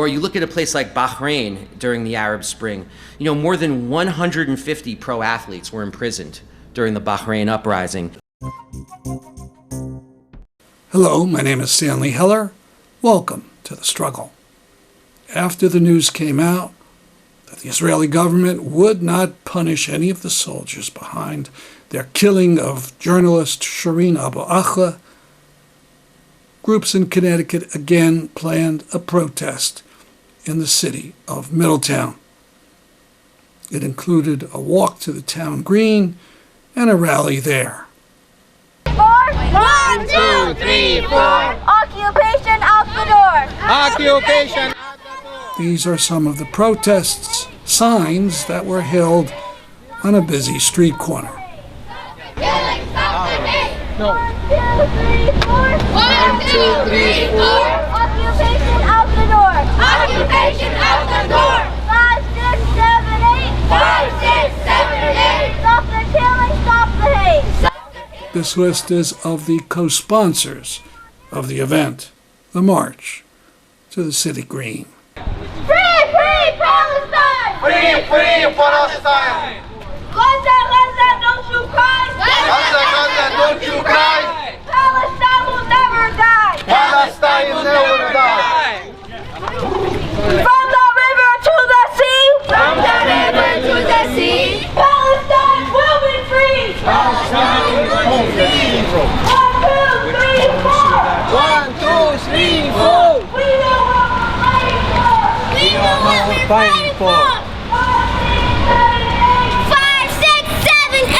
or you look at a place like Bahrain during the Arab Spring, more than 150 pro athletes were imprisoned during the Bahrain uprising. Hello, my name is Stanley Heller. Welcome to The Struggle. After the news came out that the Israeli government would not punish any of the soldiers behind their killing of journalist Shireen Abu Akleh, groups in Connecticut again planned a protest in the city of Middletown. It included a walk to the town green and a rally there. 1, 2, 3, 4. Occupation out the door. Occupation out the door. These are some of the protests, signs that were held on a busy street corner. No. 1, 2, 3, 4. 1, 2, 3, 4. Occupation out the door. Occupation out the door. 5, 6, 7, 8. 5, 6, 7, 8. Stop the killing, stop the hate. This list is of the co-sponsors of the event, the march to the city green. Free, free Palestine! Free, free Palestine! Gaza, Gaza, don't you cry! Gaza, Gaza, don't you cry! Palestine will never die! Palestine will never die! From the river to the sea! From the river to the sea! Palestine will be free! Palestine will be free! 1, 2, 3, 4! 1, 2, 3, 4! We know what we're fighting for! We know what we're fighting for! 5, 6, 7, 8!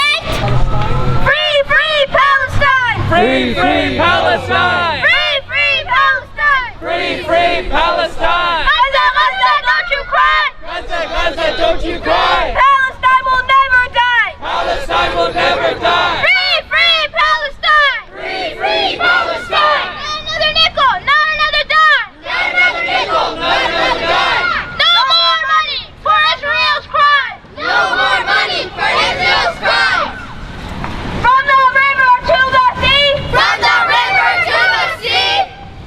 Free, free Palestine! Free, free Palestine! Free, free Palestine! Free, free Palestine! Gaza, Gaza, don't you cry! Gaza, Gaza, don't you cry! Palestine will never die! Palestine will never die! Free, free Palestine! Free, free Palestine! Not another nickel, not another dime! Not another nickel, not another dime! No more money for Israel's crimes! No more money for Israel's crimes! From the river to the sea! From the river to the sea!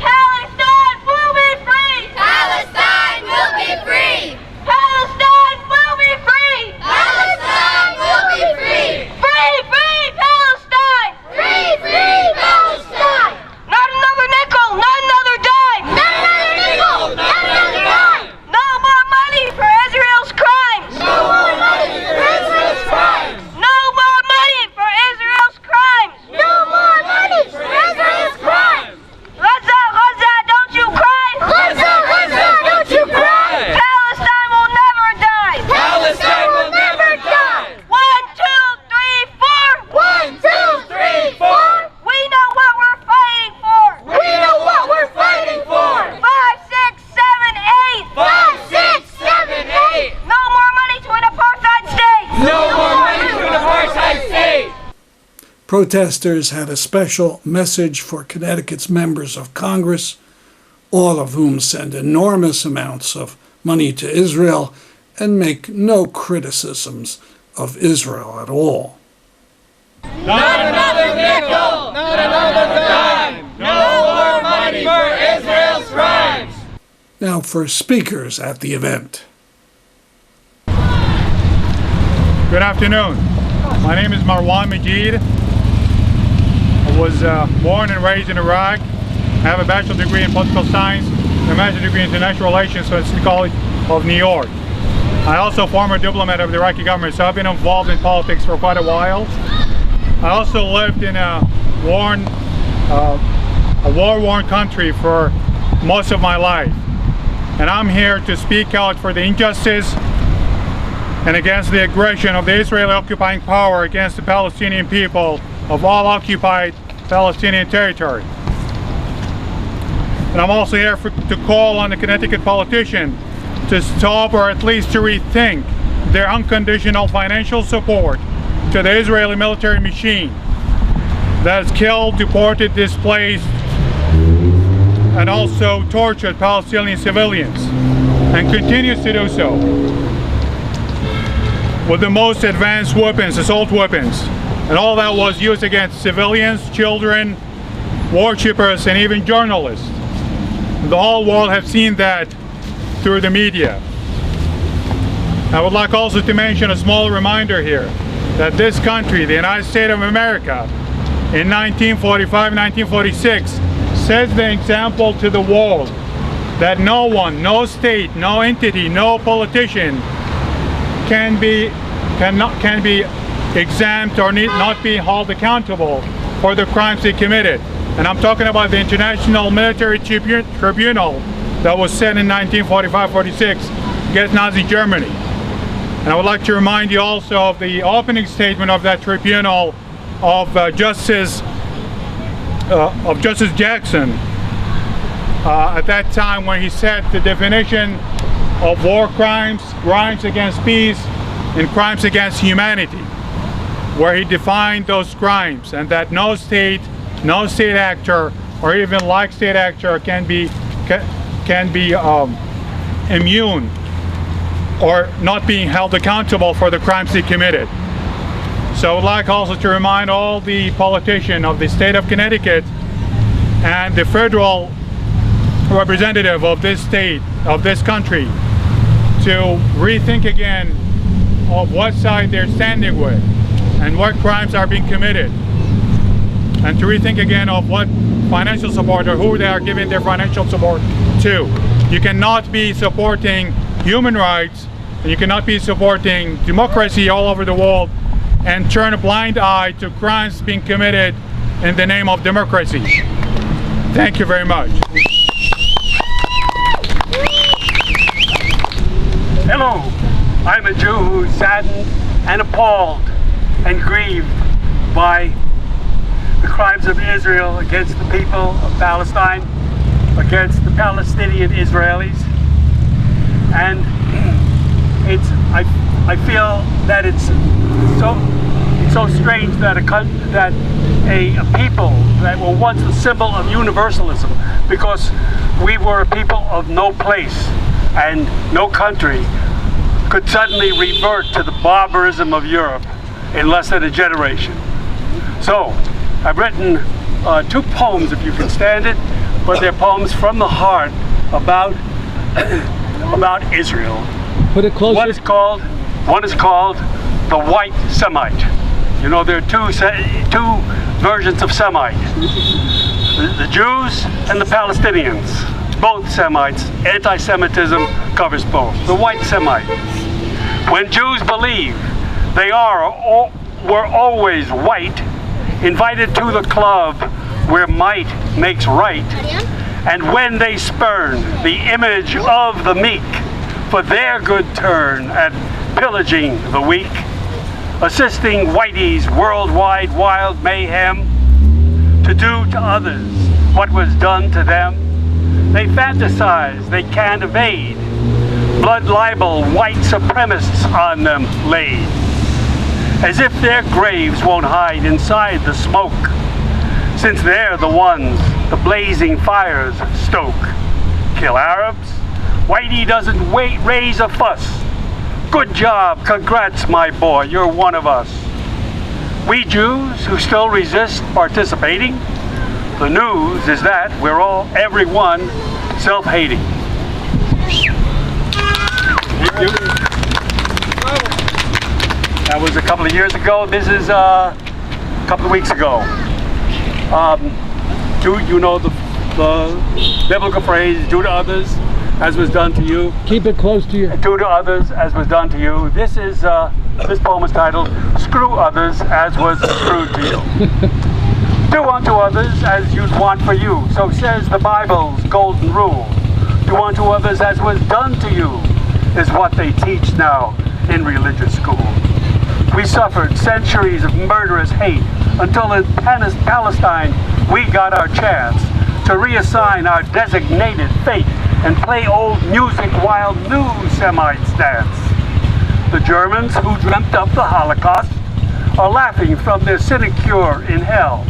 Palestine will be free! Palestine will be free! Palestine will be free! Palestine will be free! Free, free Palestine! Free, free Palestine! Not another nickel, not another dime! Not another nickel, not another dime! No more money for Israel's crimes! No more money for Israel's crimes! No more money for Israel's crimes! No more money for Israel's crimes! Gaza, Gaza, don't you cry! Gaza, Gaza, don't you cry! Palestine will never die! Palestine will never die! 1, 2, 3, 4! 1, 2, 3, 4! We know what we're fighting for! We know what we're fighting for! 5, 6, 7, 8! 5, 6, 7, 8! No more money to an apartheid state! No more money to an apartheid state! Protesters had a special message for Connecticut's members of Congress, all of whom send enormous amounts of money to Israel and make no criticisms of Israel at all. Not another nickel! Not another dime! No more money for Israel's crimes! Now for speakers at the event. Good afternoon. My name is Marwan Majid. I was born and raised in Iraq. I have a bachelor's degree in political science and a master's degree in international relations from the City College of New York. I also former diplomat of the Iraqi government, so I've been involved in politics for quite a while. I also lived in a war-worn country for most of my life. And I'm here to speak out for the injustice and against the aggression of the Israeli occupying power against the Palestinian people of all occupied Palestinian territory. And I'm also here to call on the Connecticut politicians to stop or at least to rethink their unconditional financial support to the Israeli military machine that has killed, deported, displaced, and also tortured Palestinian civilians, and continues to do so with the most advanced weapons, assault weapons, and all that was used against civilians, children, worshippers, and even journalists. The whole world have seen that through the media. I would like also to mention a small reminder here that this country, the United States of America, in 1945, 1946, sets the example to the world that no one, no state, no entity, no politician can be exempt or need not be held accountable for the crimes they committed. And I'm talking about the International Military Tribunal that was set in 1945-46 against Nazi Germany. And I would like to remind you also of the opening statement of that tribunal of Justice Jackson at that time, when he set the definition of war crimes, crimes against peace, and crimes against humanity, where he defined those crimes, and that no state actor or even like state actor can be immune or not being held accountable for the crimes he committed. So I would like also to remind all the politicians of the state of Connecticut and the federal representative of this state, of this country, to rethink again of what side they're standing with and what crimes are being committed, and to rethink again of what financial support or who they are giving their financial support to. You cannot be supporting human rights and you cannot be supporting democracy all over the world and turn a blind eye to crimes being committed in the name of democracy. Thank you very much. Hello, I'm a Jew who's saddened and appalled and grieved by the crimes of Israel against the people of Palestine, against the Palestinian Israelis, and I feel that it's so strange that a people that were once the symbol of universalism, because we were a people of no place and no country, could suddenly revert to the barbarism of Europe in less than a generation. So I've written 2 poems, if you can stand it, but they're poems from the heart about Israel. Put it closer. One is called the White Semite. You know, there are two versions of Semite: the Jews and the Palestinians. Both Semites. Anti-Semitism covers both. The White Semite. When Jews believe they were always white, invited to the club where might makes right, and when they spurn the image of the meek for their good turn at pillaging the weak, assisting whitey's worldwide wild mayhem to do to others what was done to them, they fantasize they can't evade blood libel white supremacists on them laid, as if their graves won't hide inside the smoke, since they're the ones the blazing fires stoke. Kill Arabs? Whitey doesn't raise a fuss. Good job, congrats my boy, you're one of us. We Jews who still resist participating, the news is that we're everyone self-hating. That was a couple of years ago. This is a couple of weeks ago. You know the biblical phrase, do to others as was done to you. Keep it close to you. Do to others as was done to you. This poem is titled, Screw Others as was screwed to you. Do unto others as you'd want for you. So says the Bible's golden rule. Do unto others as was done to you is what they teach now in religious school. We suffered centuries of murderous hate until in Palestine we got our chance to reassign our designated fate and play old music while new Semites dance. The Germans who dreamt up the Holocaust are laughing from their sinecure in hell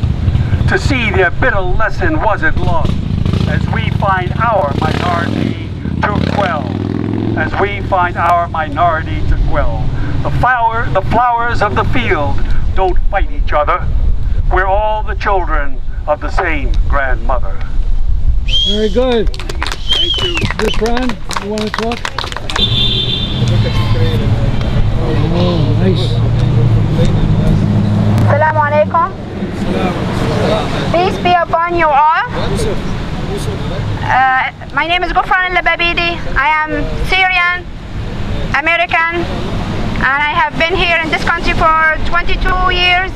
to see their bitter lesson wasn't lost as we find our minority to quell. As we find our minority to quell. The flowers of the field don't fight each other. We're all the children of the same grandmother. Very good. This friend, you want to talk? Oh, nice. Assalamu alaikum. Peace be upon you all. My name is Gufran al-Lababidi. I am Syrian, American, and I have been here in this country for 22 years.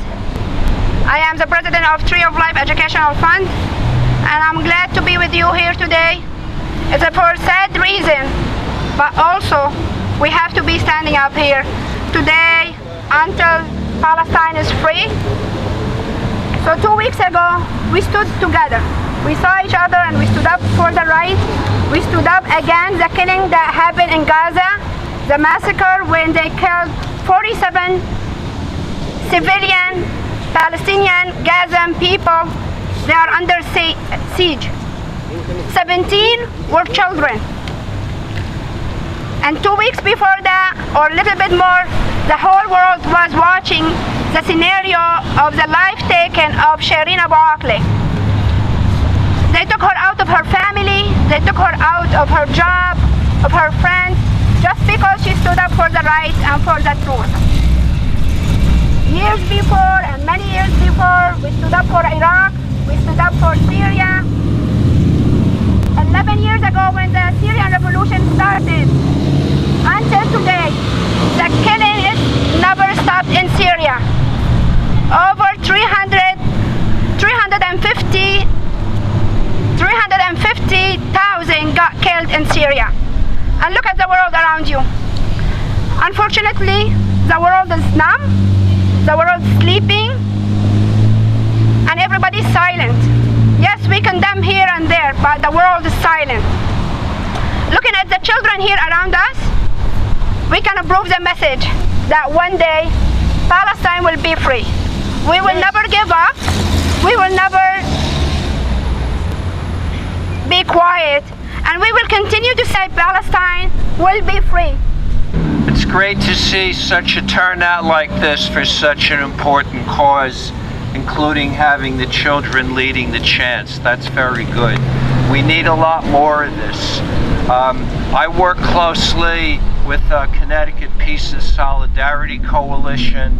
I am the president of Tree of Life Educational Fund, and I'm glad to be with you here today. It's for a sad reason, but also we have to be standing up here today until Palestine is free. So 2 weeks ago, we stood together. We saw each other and we stood up for the right. We stood up against the killing that happened in Gaza, the massacre when they killed 47 civilian Palestinian Gazan people. They are under siege. 17 were children. And 2 weeks before that, or a little bit more, the whole world was watching the scenario of the life taken of Shireen Abu Akleh. They took her out of her family, they took her out of her job, of her friends, just because she stood up for the right and for the truth. Years before, and many years before, we stood up for Iraq, we stood up for Syria. 11 years ago when the Syrian revolution started, until today, the killing is never stopped in Syria. Over 350,000 got killed in Syria. And look at the world around you. Unfortunately, the world is numb, the world is sleeping, and everybody's silent. Yes, we condemn here and there, but the world is silent. Looking at the children here around us, we can approve the message that one day Palestine will be free. We will never give up. We will never be quiet. And we will continue to say Palestine will be free. It's great to see such a turnout like this for such an important cause, including having the children leading the chants. That's very good. We need a lot more of this. I work closely with Connecticut Peace and Solidarity Coalition,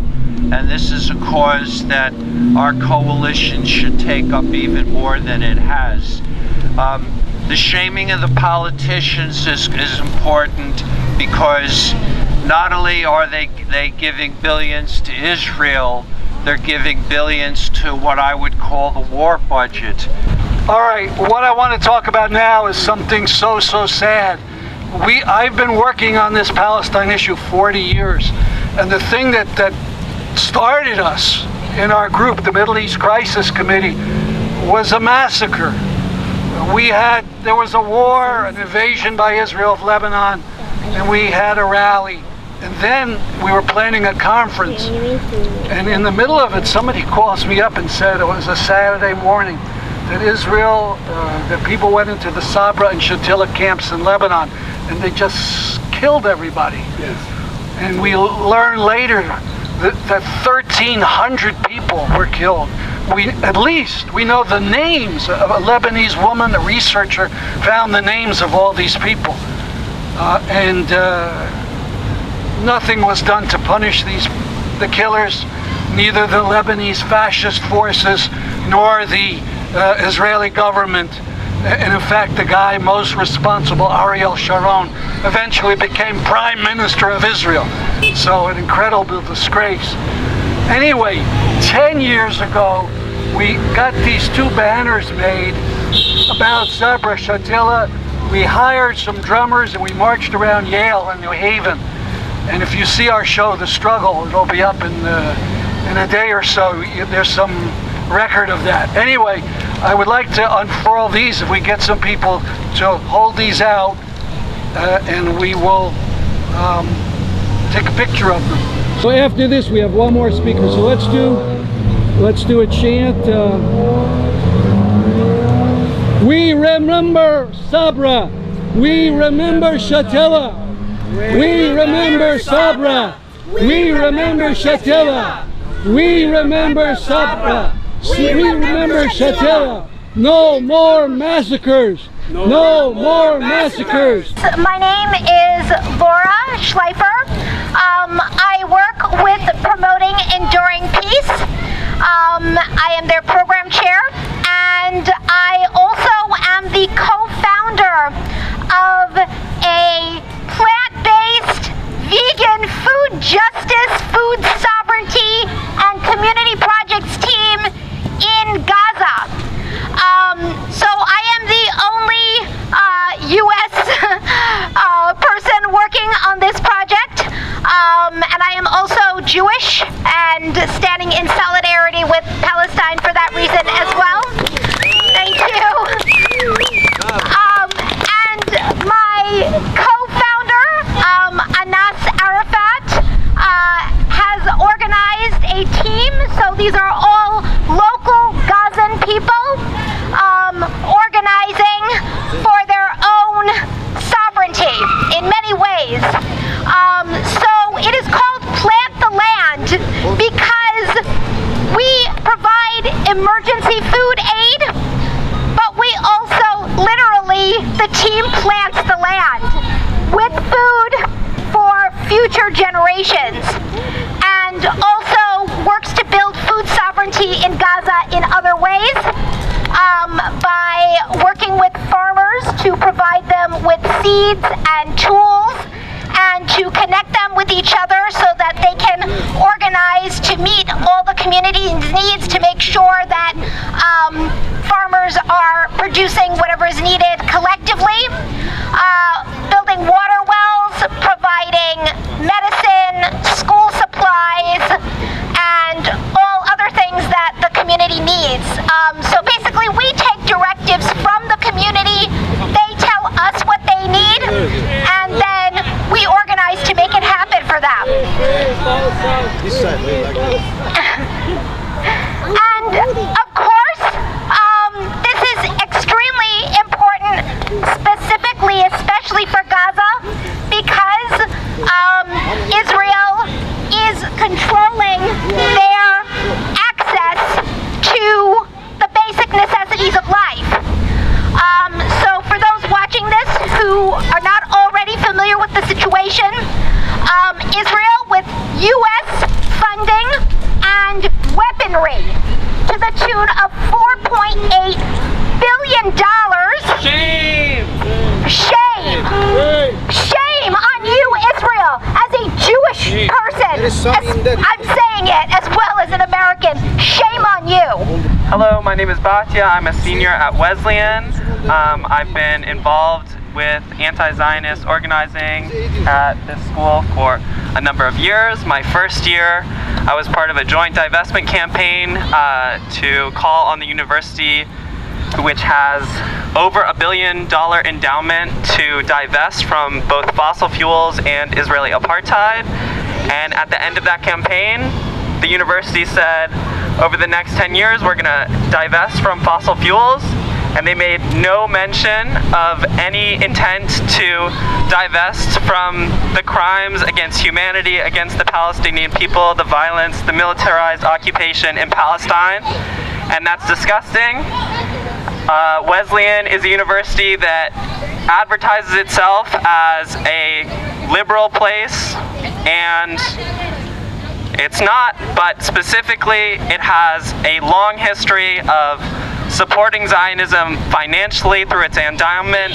and this is a cause that our coalition should take up even more than it has. The shaming of the politicians is important because not only are they giving billions to Israel, they're giving billions to what I would call the war budget. All right, what I want to talk about now is something so sad. I've been working on this Palestine issue 40 years, and the thing that started us in our group, the Middle East Crisis Committee, was a massacre. There was a war, an invasion by Israel of Lebanon, and we had a rally. And then we were planning a conference, and in the middle of it, somebody calls me up and said it was a Saturday morning that Israel, that people went into the Sabra and Shatila camps in Lebanon, and they just killed everybody. Yes. And we learned later that 1,300 people were killed. We know the names of a Lebanese woman, a researcher, found the names of all these people. And nothing was done to punish the killers, neither the Lebanese fascist forces nor the Israeli government. And in fact, the guy most responsible, Ariel Sharon, eventually became Prime Minister of Israel. So an incredible disgrace. Anyway, 10 years ago, we got these two banners made about Sabra Shatila. We hired some drummers and we marched around Yale and New Haven. And if you see our show, The Struggle, it'll be up in a day or so. There's some record of that. Anyway, I would like to unfurl these if we get some people to hold these out, and we will take a picture of them. So after this, we have one more speaker. So let's do a chant. We remember Sabra. We remember Shatila. We remember Sabra. We remember Shatila. We remember Sabra. We remember Shatila. No more massacres. No more massacres. My name is Laura Schleifer. I work with Promoting Enduring Peace. I am their program chair, and I also am the co-founder of a plant-based vegan food justice, food sovereignty, and community projects team in Gaza. So I am the only U.S. person working on this project, and I am also Jewish and standing in solidarity with Palestine for that reason as well. Thank you. And my co-founder, Anas Arafat, has organized a team. So these are all local Gazan people organizing for their own sovereignty in many ways. So it is called Plant the Land because we provide emergency food aid, but we also literally, the team plants the land with food for future generations, and also works to build food sovereignty in Gaza in other ways, by working with farmers to provide them with seeds and tools, and to connect them with each other so that they can organize to meet all the community's needs, to make sure that farmers are producing whatever is needed collectively, building water wells, providing medicine, school supplies, and all other things that the community needs. So basically we take directives from the community, they tell us what they need, and then we organize to make it happen for them. And of course, this is extremely important, specifically, especially for Gaza, because Israel is controlling their access to the basic necessities of life. So for those watching this who are not already familiar with the situation, Israel, with U.S. funding and weaponry to the tune of $4.8 billion. Shame! Shame! Shame on you, Israel, as a Jewish person. I'm saying it as well as an American. Shame on you. Hello, my name is Batya. I'm a senior at Wesleyan. I've been involved with anti-Zionist organizing at this school for a number of years. My first year, I was part of a joint divestment campaign to call on the university, which has over $1 billion endowment, to divest from both fossil fuels and Israeli apartheid. And at the end of that campaign, the university said, over the next 10 years, we're going to divest from fossil fuels. And they made no mention of any intent to divest from the crimes against humanity, against the Palestinian people, the violence, the militarized occupation in Palestine. And that's disgusting. Wesleyan is a university that advertises itself as a liberal place, and it's not, but specifically it has a long history of supporting Zionism financially through its endowment,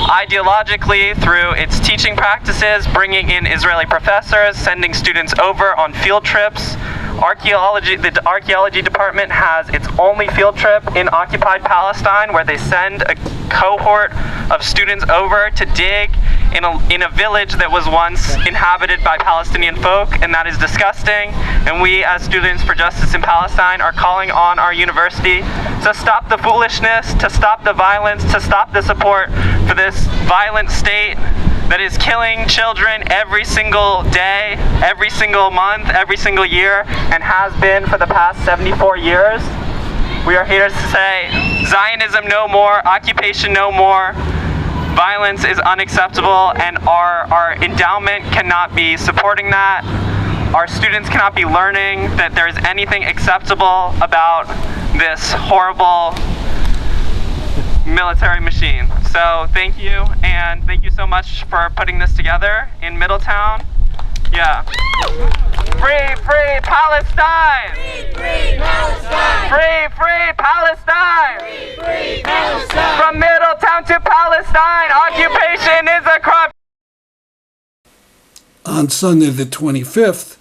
ideologically through its teaching practices, bringing in Israeli professors, sending students over on field trips. The archaeology department has its only field trip in occupied Palestine, where they send a cohort of students over to dig in a village that was once inhabited by Palestinian folk, and that is disgusting. And we, as Students for Justice in Palestine, are calling on our university to stop the foolishness, to stop the violence, to stop the support for this violent state that is killing children every single day, every single month, every single year, and has been for the past 74 years. We are here to say, Zionism no more, occupation no more, violence is unacceptable, and our endowment cannot be supporting that. Our students cannot be learning that there is anything acceptable about this horrible military machine. So thank you, and thank you so much for putting this together in Middletown. Yeah. Free, free Palestine! Free, free Palestine! Free, free Palestine! Free, free Palestine! From Middletown to Palestine, occupation is a crime. On Sunday the 25th,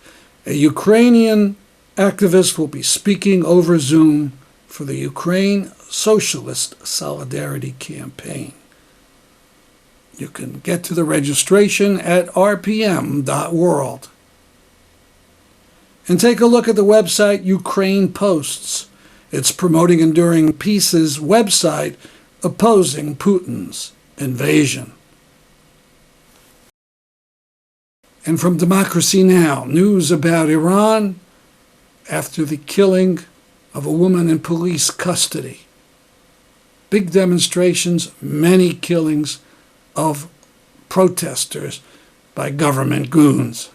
a Ukrainian activist will be speaking over Zoom for the Ukraine Socialist Solidarity Campaign. You can get to the registration at rpm.world. And take a look at the website Ukraine Posts. It's promoting Enduring Peace's website opposing Putin's invasion. And from Democracy Now!, news about Iran after the killing of a woman in police custody. Big demonstrations, many killings of protesters by government goons.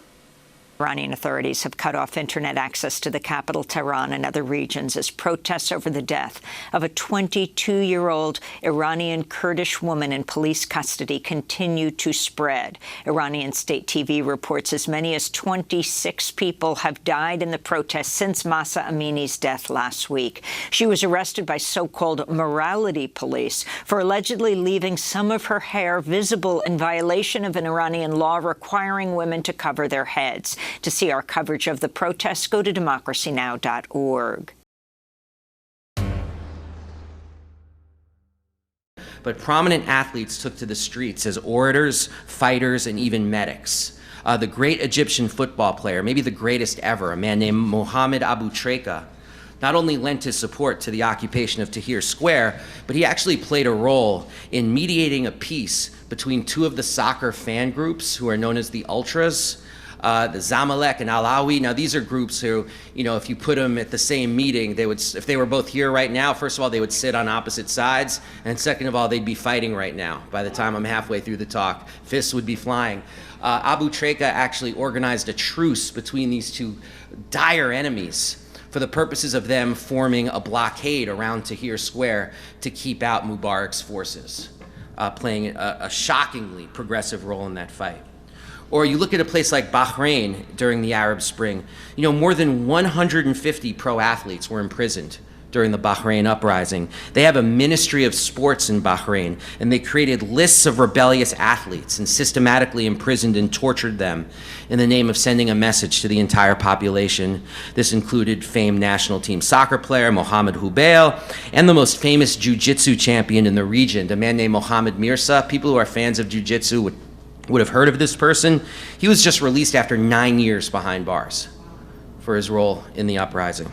Iranian authorities have cut off internet access to the capital, Tehran, and other regions as protests over the death of a 22-year-old Iranian Kurdish woman in police custody continue to spread. Iranian state TV reports as many as 26 people have died in the protests since Mahsa Amini's death last week. She was arrested by so-called morality police for allegedly leaving some of her hair visible in violation of an Iranian law requiring women to cover their heads. To see our coverage of the protests, go to democracynow.org. But prominent athletes took to the streets as orators, fighters, and even medics. The great Egyptian football player, maybe the greatest ever, a man named Mohammed Abu Akleh, not only lent his support to the occupation of Tahrir Square, but he actually played a role in mediating a peace between two of the soccer fan groups who are known as the Ultras, the Zamalek and Alawi. Now, these are groups who, you know, if you put them at the same meeting, they would, if they were both here right now, first of all, they would sit on opposite sides, and second of all, they'd be fighting right now. By the time I'm halfway through the talk, fists would be flying. Abu Akleh actually organized a truce between these two dire enemies for the purposes of them forming a blockade around Tahrir Square to keep out Mubarak's forces, playing a shockingly progressive role in that fight. Or you look at a place like Bahrain during the Arab Spring, you know, more than 150 pro athletes were imprisoned during the Bahrain uprising. They have a ministry of sports in Bahrain, and they created lists of rebellious athletes and systematically imprisoned and tortured them in the name of sending a message to the entire population. This included famed national team soccer player Mohammed Hubail and the most famous jiu-jitsu champion in the region, a man named Mohammed Mirza. People who are fans of jiu-jitsu would have heard of this person. He was just released after 9 years behind bars for his role in the uprising.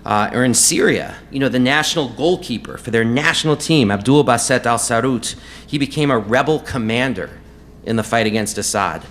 Or in Syria, you know, the national goalkeeper for their national team, Abdul Baset al-Sarut, he became a rebel commander in the fight against Assad.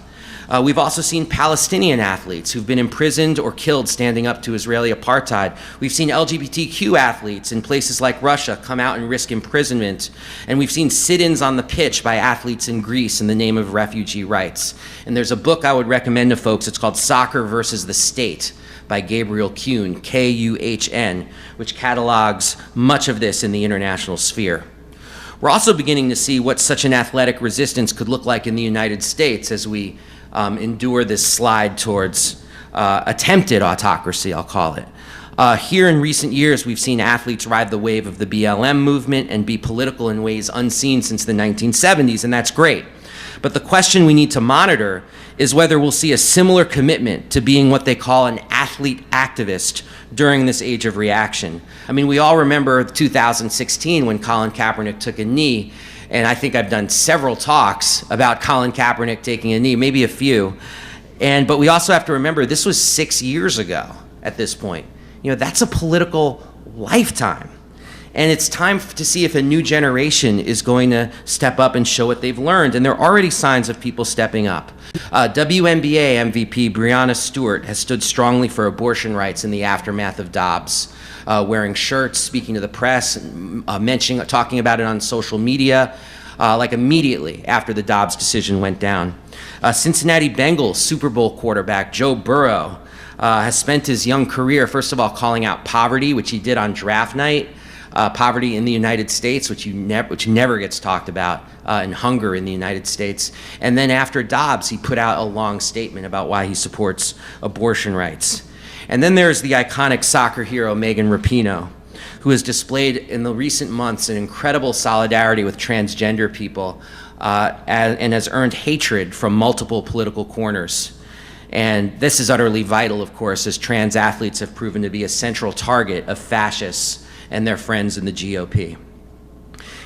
We've also seen Palestinian athletes who've been imprisoned or killed standing up to Israeli apartheid. We've seen LGBTQ athletes in places like Russia come out and risk imprisonment. And we've seen sit-ins on the pitch by athletes in Greece in the name of refugee rights. And there's a book I would recommend to folks. It's called Soccer versus the State by Gabriel Kuhn, K-U-H-N, which catalogs much of this in the international sphere. We're also beginning to see what such an athletic resistance could look like in the United States as we endure this slide towards attempted autocracy, I'll call it. Here in recent years, we've seen athletes ride the wave of the BLM movement and be political in ways unseen since the 1970s, and that's great. But the question we need to monitor is whether we'll see a similar commitment to being what they call an athlete activist during this age of reaction. I mean, we all remember 2016 when Colin Kaepernick took a knee, and I think I've done several talks about Colin Kaepernick taking a knee, maybe a few. But we also have to remember this was 6 years ago at this point. You know, that's a political lifetime. And it's time to see if a new generation is going to step up and show what they've learned. And there are already signs of people stepping up. WNBA MVP Breonna Stewart has stood strongly for abortion rights in the aftermath of Dobbs, wearing shirts, speaking to the press, talking about it on social media, like immediately after the Dobbs decision went down. Cincinnati Bengals Super Bowl quarterback Joe Burrow has spent his young career, first of all, calling out poverty, which he did on draft night, poverty in the United States, which never gets talked about, and hunger in the United States. And then after Dobbs, he put out a long statement about why he supports abortion rights. And then there's the iconic soccer hero Megan Rapinoe, who has displayed in the recent months an incredible solidarity with transgender people and has earned hatred from multiple political corners. And this is utterly vital, of course, as trans athletes have proven to be a central target of fascists and their friends in the GOP.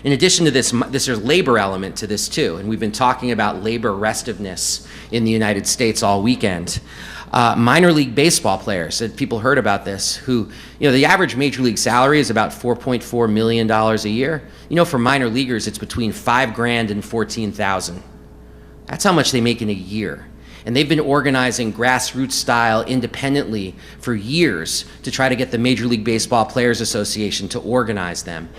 In addition to this, there's a labor element to this too, and we've been talking about labor restiveness in the United States all weekend. Minor league baseball players, and people heard about this, who, the average major league salary is about $4.4 million a year. For minor leaguers, it's between $5,000 and $14,000. That's how much they make in a year. And they've been organizing grassroots style independently for years to try to get the Major League Baseball Players Association to organize them.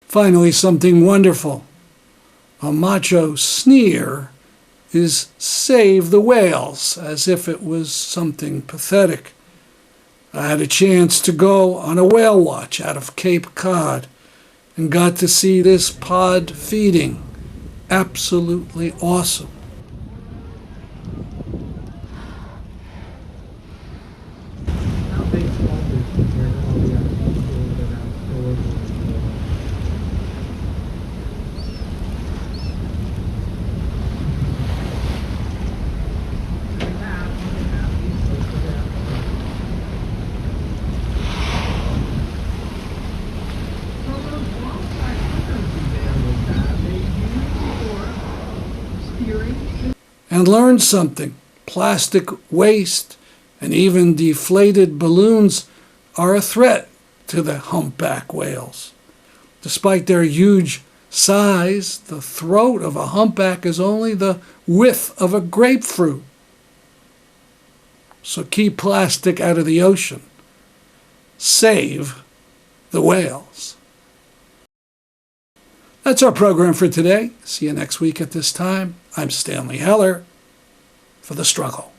Finally, something wonderful. A macho sneer is "save the whales," as if it was something pathetic. I had a chance to go on a whale watch out of Cape-Cod and got to see this pod feeding. Absolutely awesome. And learn something. Plastic waste and even deflated balloons are a threat to the humpback whales. Despite their huge size, the throat of a humpback is only the width of a grapefruit. So keep plastic out of the ocean. Save the whales. That's our program for today. See you next week at this time. I'm Stanley Heller for The Struggle.